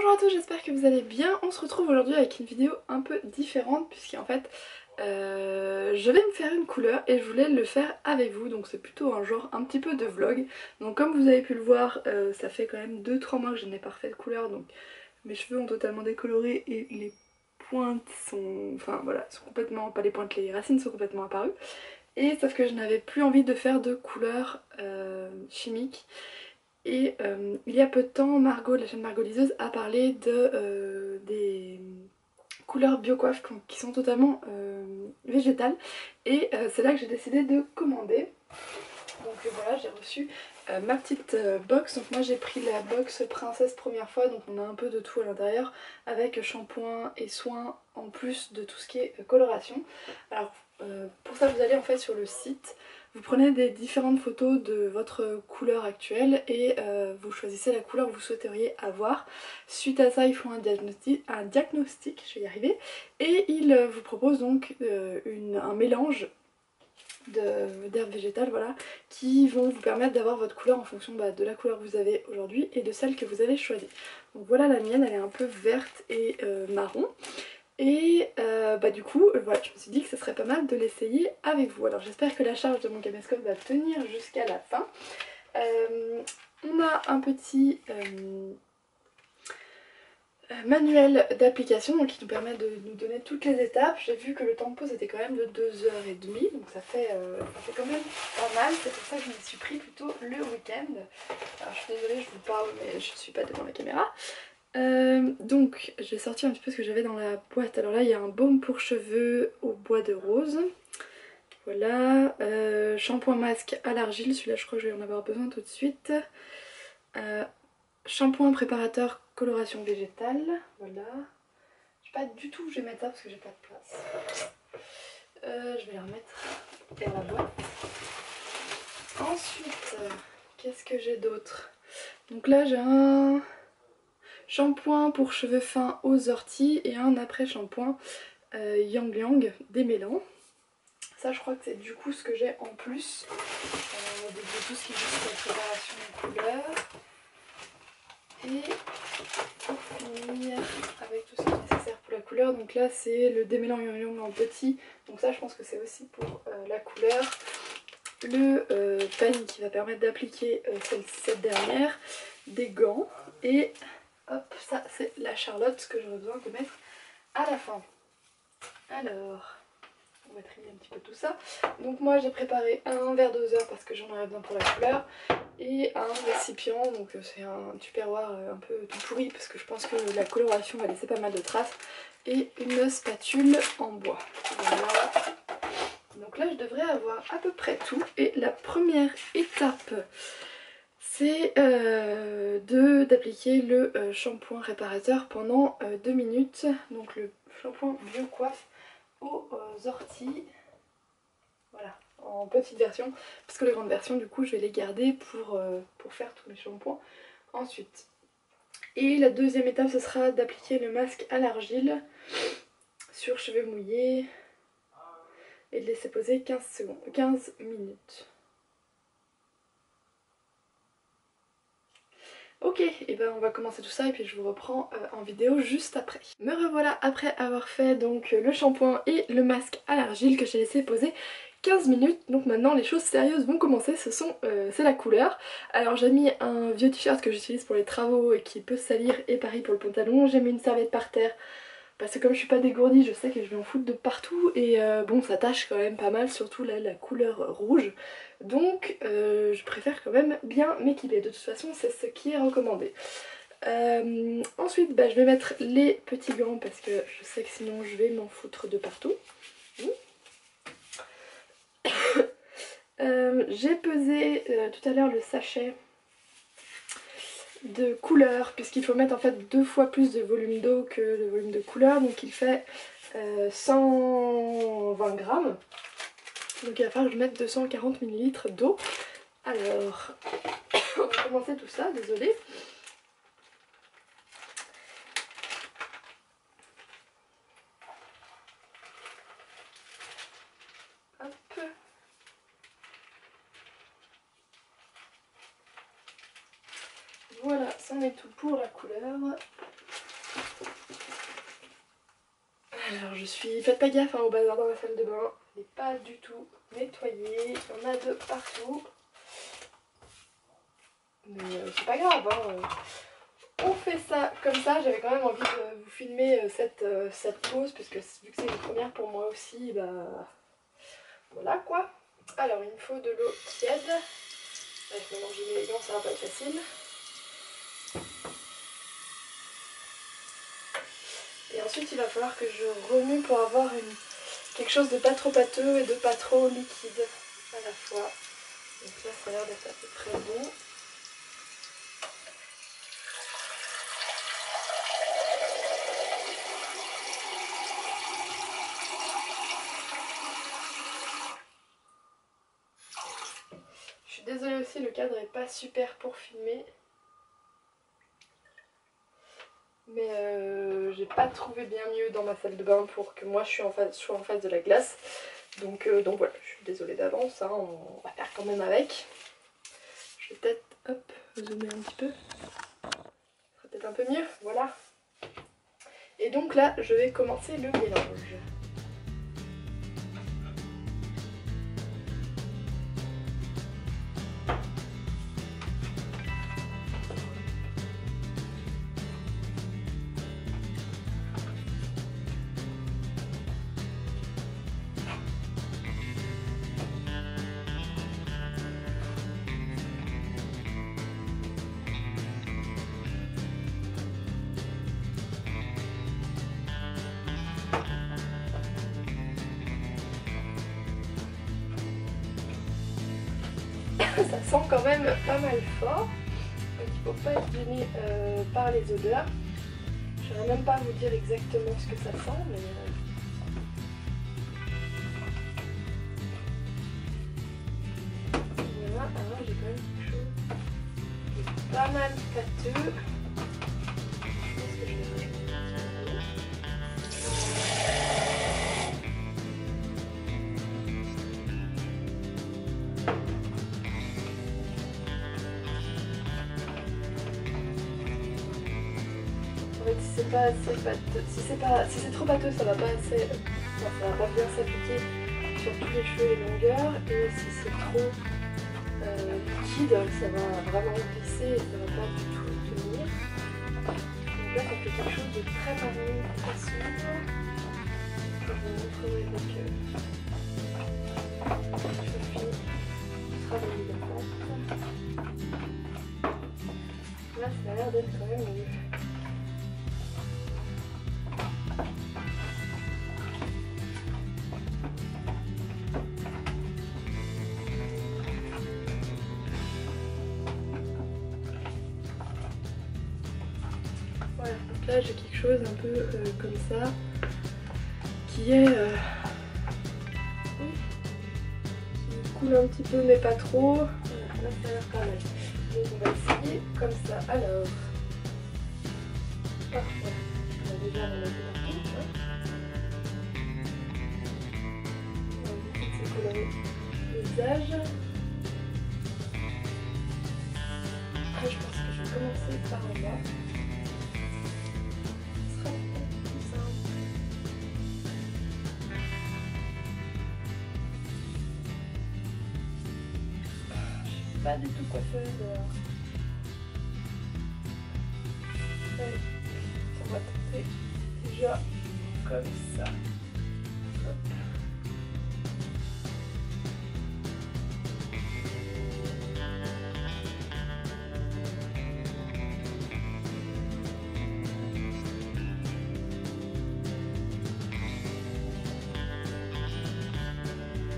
Bonjour à tous, j'espère que vous allez bien. On se retrouve aujourd'hui avec une vidéo un peu différente puisqu'en fait je vais me faire une couleur et je voulais le faire avec vous, donc c'est plutôt un genre un petit peu de vlog. Donc comme vous avez pu le voir, ça fait quand même 2-3 mois que je n'ai pas refait de couleur, donc mes cheveux ont totalement décoloré et les pointes sont... enfin voilà, sont complètement... pas les pointes, les racines sont complètement apparues. Et sauf que je n'avais plus envie de faire de couleurs chimiques. Et il y a peu de temps, Margot de la chaîne Margot Liseuse a parlé des couleurs BioCoiffe qui sont totalement végétales. Et c'est là que j'ai décidé de commander. Donc voilà, j'ai reçu ma petite box. Donc moi j'ai pris la box princesse première fois, donc on a un peu de tout à l'intérieur avec shampoing et soins en plus de tout ce qui est coloration. Alors pour ça vous allez en fait sur le site, vous prenez des différentes photos de votre couleur actuelle et vous choisissez la couleur que vous souhaiteriez avoir. Suite à ça ils font un diagnostic, je vais y arriver, et ils vous proposent donc un mélange d'herbes végétales, voilà, qui vont vous permettre d'avoir votre couleur en fonction de la couleur que vous avez aujourd'hui et de celle que vous avez choisie. Donc voilà, la mienne elle est un peu verte et marron. Et du coup, voilà, je me suis dit que ce serait pas mal de l'essayer avec vous. Alors j'espère que la charge de mon caméscope va tenir jusqu'à la fin. On a un petit manuel d'application qui nous permet de nous donner toutes les étapes. J'ai vu que le temps de pause était quand même de 2h30, donc ça fait quand même pas mal. C'est pour ça que je me suis pris plutôt le week-end. Alors je suis désolée, je vous parle mais je ne suis pas devant la caméra. Donc je vais sortir un petit peu ce que j'avais dans la boîte. Alors là il y a un baume pour cheveux au bois de rose. Voilà, shampoing masque à l'argile, celui-là je crois que je vais en avoir besoin tout de suite. Shampoing préparateur coloration végétale, voilà. Je sais pas du tout où je vais mettre ça parce que j'ai pas de place. Je vais les remettre dans la boîte. Ensuite, qu'est-ce que j'ai d'autre? Donc là j'ai un shampoing pour cheveux fins aux orties et un après shampoing Yang Yang démêlant. Ça je crois que c'est du coup ce que j'ai en plus de tout ce qui est juste la préparation de couleurs. Et pour finir avec tout ce qui est nécessaire pour la couleur, donc là c'est le démêlant Yang Yang en petit, donc ça je pense que c'est aussi pour la couleur. Le panier qui va permettre d'appliquer cette dernière, des gants, et hop, ça c'est la Charlotte que j'aurai besoin de mettre à la fin. Alors, on va trier un petit peu tout ça. Donc moi j'ai préparé un verre doseur parce que j'en aurais besoin pour la couleur, et un récipient, donc c'est un tupperware un peu tout pourri parce que je pense que la coloration va laisser pas mal de traces, et une spatule en bois. Voilà. Donc là je devrais avoir à peu près tout, et la première étape c'est d'appliquer le shampoing réparateur pendant 2 minutes, donc le shampoing BioCoiffe aux orties, voilà, en petite version, parce que les grandes versions du coup je vais les garder pour faire tous mes shampoings ensuite. Et la deuxième étape ce sera d'appliquer le masque à l'argile sur cheveux mouillés et de laisser poser 15 minutes. Ok, et ben on va commencer tout ça et puis je vous reprends en vidéo juste après. Me revoilà après avoir fait donc le shampoing et le masque à l'argile que j'ai laissé poser 15 minutes. Donc maintenant les choses sérieuses vont commencer, c'est la couleur. Alors j'ai mis un vieux t-shirt que j'utilise pour les travaux et qui peut salir, et pareil pour le pantalon. J'ai mis une serviette par terre parce que comme je suis pas dégourdie, je sais que je vais en foutre de partout, et bon ça tâche quand même pas mal, surtout là la couleur rouge. Donc je préfère quand même bien m'équiper, de toute façon c'est ce qui est recommandé. Ensuite je vais mettre les petits gants parce que je sais que sinon je vais m'en foutre de partout. J'ai pesé tout à l'heure le sachet de couleur, puisqu'il faut mettre en fait 2 fois plus de volume d'eau que le volume de couleur, donc il fait 120 grammes. Donc il va falloir que je mette 240 ml d'eau. Alors, on va commencer tout ça, désolée. Hop. Voilà, c'en est tout pour la couleur. Alors faites pas gaffe hein, au bazar dans la salle de bain, il n'est pas du tout nettoyé, il y en a de partout. Mais c'est pas grave, hein. On fait ça comme ça. J'avais quand même envie de vous filmer cette pause, puisque vu que c'est une première pour moi aussi, bah voilà quoi. Alors il me faut de l'eau tiède. Bref, maintenant que j'ai mis les gants, ça va pas être facile. Et ensuite il va falloir que je remue pour avoir quelque chose de pas trop pâteux et de pas trop liquide à la fois. Donc là ça a l'air d'être à peu près bon. Je suis désolée aussi, le cadre est pas super pour filmer. Mais j'ai pas trouvé bien mieux dans ma salle de bain pour que moi je sois en face de la glace. Donc voilà, je suis désolée d'avance, hein, on va faire quand même avec. Je vais peut-être, hop, zoomer un petit peu. Ça sera peut-être un peu mieux, voilà. Et donc là, je vais commencer le mélange. Ça sent quand même pas mal fort, donc il ne faut pas être gêné par les odeurs. Je ne saurais même pas vous dire exactement ce que ça sent, mais voilà. Alors j'ai quand même quelque chose qui est pas mal pâteux. Je pense que je vais rajouter un petit peu. En fait, si c'est pas assez pâteux, si c'est trop pâteux, ça va pas bien s'appliquer sur tous les cheveux et les longueurs. Et si c'est trop liquide, ça va vraiment glisser et ça va pas du tout tenir. Donc là, ça fait quelque chose de très marron, très sombre. Je vous montrerai donc je finis de travailler la pâte. Là, ça a l'air d'être quand même mieux. Voilà, donc là j'ai quelque chose un peu comme ça, qui est qui coule un petit peu mais pas trop. Voilà, là ça a l'air pas mal. Donc on va essayer comme ça. Alors, parfait. On va déjà en mettre partout. On va vite se colorer le visage. Après je pense que je vais commencer par en bas. Pas du tout coiffeuse. Allez, on va tenter déjà comme ça. Hop.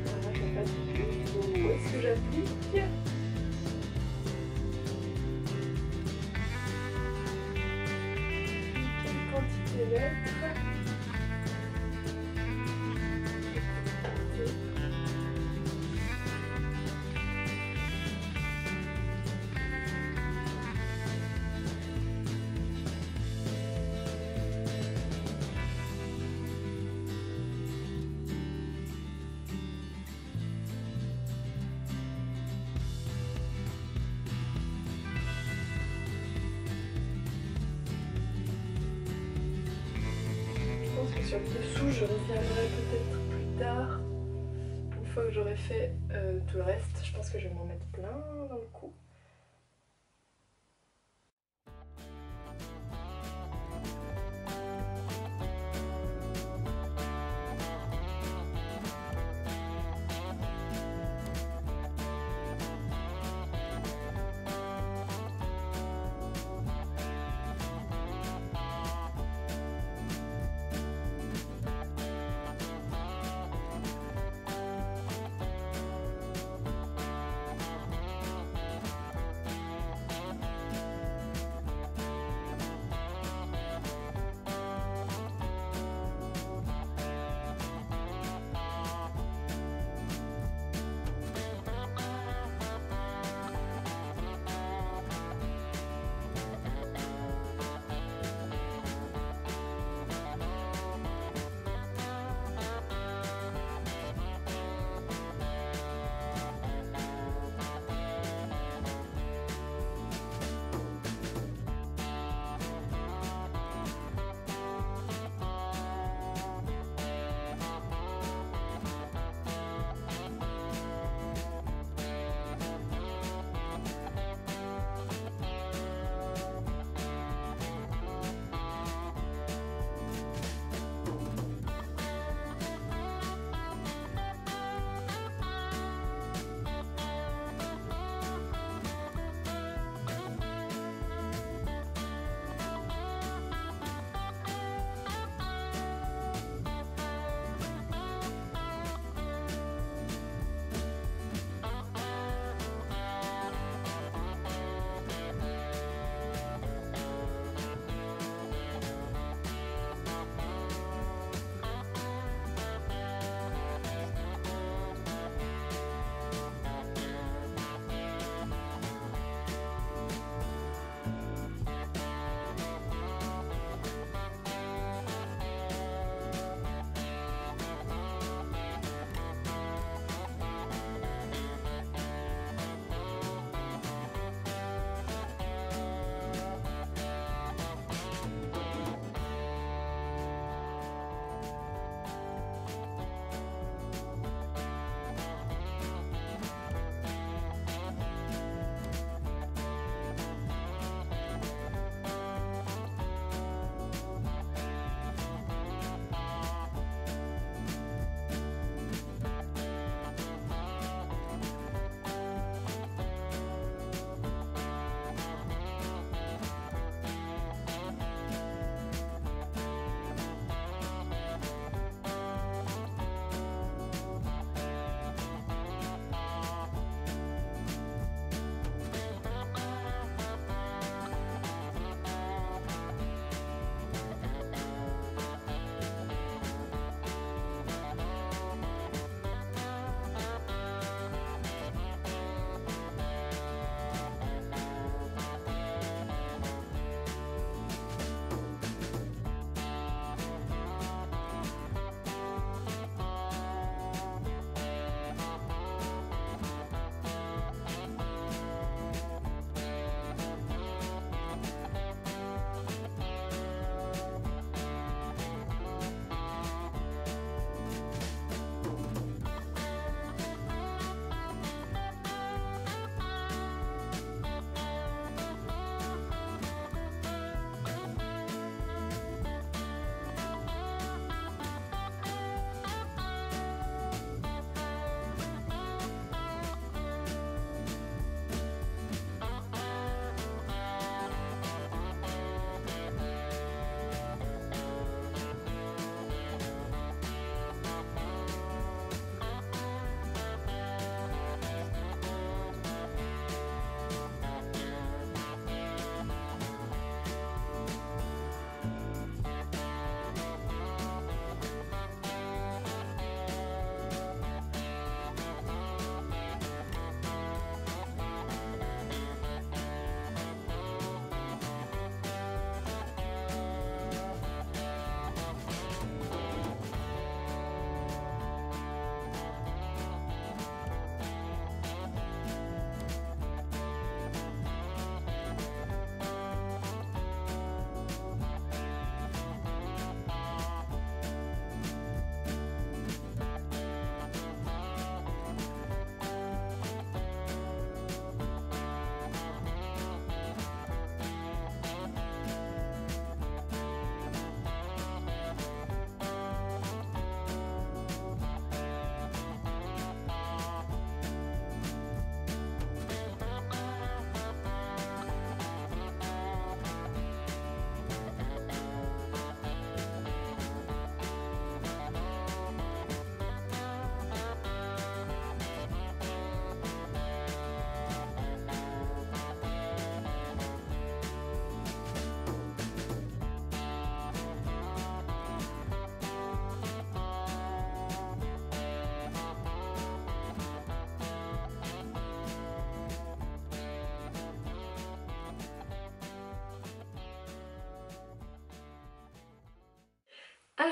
Voilà, je sais pas du tout où est-ce que j'applique. sur le dessous, je reviendrai peut-être plus tard. Une fois que j'aurai fait tout le reste, je pense que je vais m'en mettre plein dans le cou.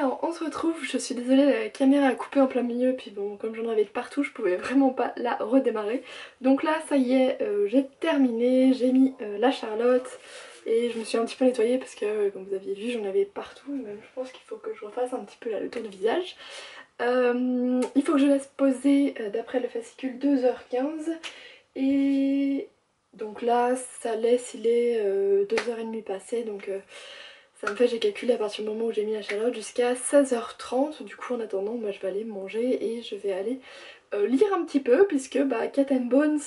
Alors on se retrouve, je suis désolée, la caméra a coupé en plein milieu, puis bon comme j'en avais de partout je pouvais vraiment pas la redémarrer. Donc là ça y est, j'ai terminé, j'ai mis la Charlotte et je me suis un petit peu nettoyée parce que comme vous aviez vu j'en avais partout, même je pense qu'il faut que je refasse un petit peu là, le tour du visage. Il faut que je laisse poser d'après le fascicule 2h15 et donc là ça laisse, il est 2h30 passées donc... ça me fait, j'ai calculé à partir du moment où j'ai mis la Charlotte jusqu'à 16h30. Du coup en attendant moi je vais aller manger et je vais aller lire un petit peu puisque bah, Cat and Bones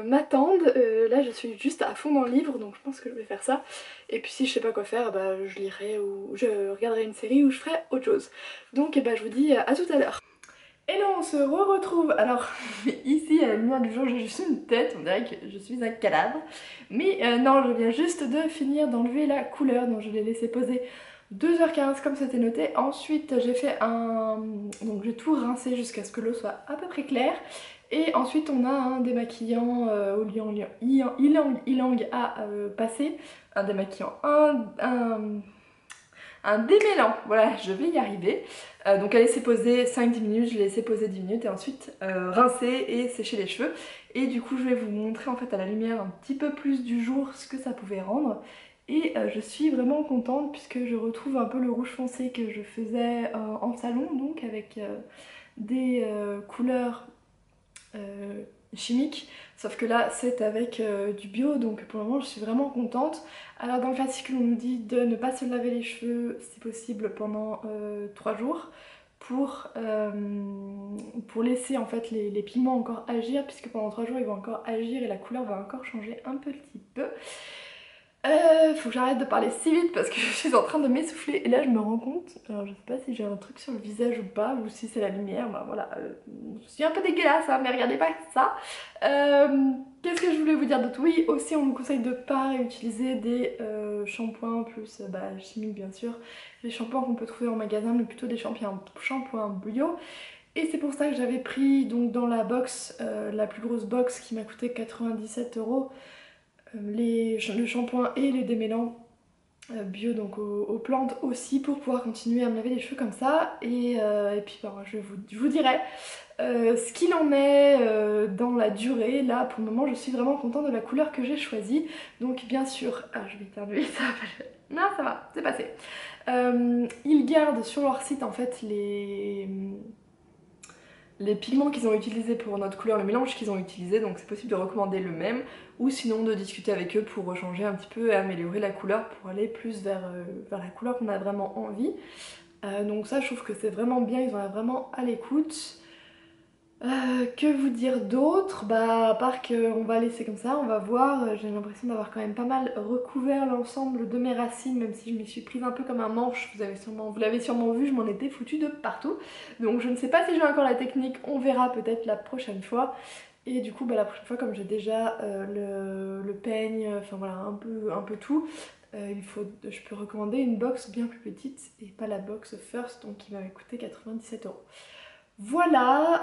m'attendent. Là je suis juste à fond dans le livre donc je pense que je vais faire ça. Et puis si je sais pas quoi faire, bah, je lirai ou je regarderai une série ou je ferai autre chose. Donc bah, je vous dis à tout à l'heure. Et là on se retrouve, alors ici à la lumière du jour j'ai juste une tête, on dirait que je suis un cadavre. Mais non, je viens juste de finir d'enlever la couleur, donc je l'ai laissé poser 2h15 comme c'était noté. Ensuite j'ai fait un... donc j'ai tout rincé jusqu'à ce que l'eau soit à peu près claire. Et ensuite on a un démaquillant au ylang à passer. Un démaquillant, un démêlant, voilà, je vais y arriver. Donc elle laissé poser 5-10 minutes, je l'ai laissé poser 10 minutes et ensuite rincer et sécher les cheveux. Et du coup je vais vous montrer en fait à la lumière un petit peu plus du jour ce que ça pouvait rendre. Et je suis vraiment contente puisque je retrouve un peu le rouge foncé que je faisais en salon, donc avec des couleurs chimiques, sauf que là c'est avec du bio, donc pour le moment je suis vraiment contente. Alors dans le fascicule on nous dit de ne pas se laver les cheveux si possible pendant 3 jours pour laisser en fait les pigments encore agir, puisque pendant 3 jours ils vont encore agir et la couleur va encore changer un petit peu. Faut que j'arrête de parler si vite parce que je suis en train de m'essouffler et là je me rends compte, alors je sais pas si j'ai un truc sur le visage ou pas, ou si c'est la lumière, bah voilà, je suis un peu dégueulasse hein, mais regardez pas ça. Qu'est-ce que je voulais vous dire d'autre? Oui, aussi on nous conseille de pas réutiliser des shampoings plus chimiques bien sûr, les shampoings qu'on peut trouver en magasin, mais plutôt des shampoings bio. Et c'est pour ça que j'avais pris donc dans la box, la plus grosse box qui m'a coûté 97 €, le shampoing et les démêlants bio donc aux plantes aussi pour pouvoir continuer à me laver les cheveux comme ça. Et puis bah, je vous dirai ce qu'il en est dans la durée. Là pour le moment je suis vraiment contente de la couleur que j'ai choisie. Donc bien sûr, je vais éternuer, ça va pas... Non ça va, c'est passé. Ils gardent sur leur site en fait les pigments qu'ils ont utilisés pour notre couleur, le mélange qu'ils ont utilisé, donc c'est possible de recommander le même ou sinon de discuter avec eux pour changer un petit peu et améliorer la couleur pour aller plus vers la couleur qu'on a vraiment envie. Donc ça je trouve que c'est vraiment bien, ils ont l'air vraiment à l'écoute. Que vous dire d'autre? Bah à part qu'on va laisser comme ça, on va voir. J'ai l'impression d'avoir quand même pas mal recouvert l'ensemble de mes racines, même si je m'y suis prise un peu comme un manche. Vous l'avez sûrement vu, je m'en étais foutue de partout. Donc je ne sais pas si j'ai encore la technique, on verra peut-être la prochaine fois. Et du coup bah, la prochaine fois comme j'ai déjà le peigne, enfin voilà un peu tout, je peux recommander une box bien plus petite et pas la box First donc qui m'avait coûté 97 €. Voilà,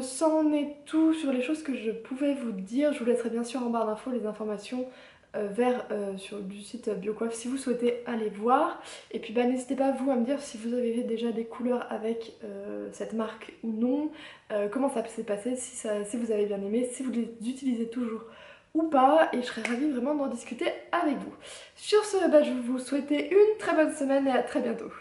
c'en est tout sur les choses que je pouvais vous dire. Je vous laisserai bien sûr en barre d'infos les informations sur du site Biocoiffe si vous souhaitez aller voir. Et puis bah, n'hésitez pas vous à me dire si vous avez déjà des couleurs avec cette marque ou non, comment ça s'est passé, si vous avez bien aimé, si vous les utilisez toujours ou pas, et je serais ravie vraiment d'en discuter avec vous. Sur ce, bah, je vais vous souhaiter une très bonne semaine et à très bientôt.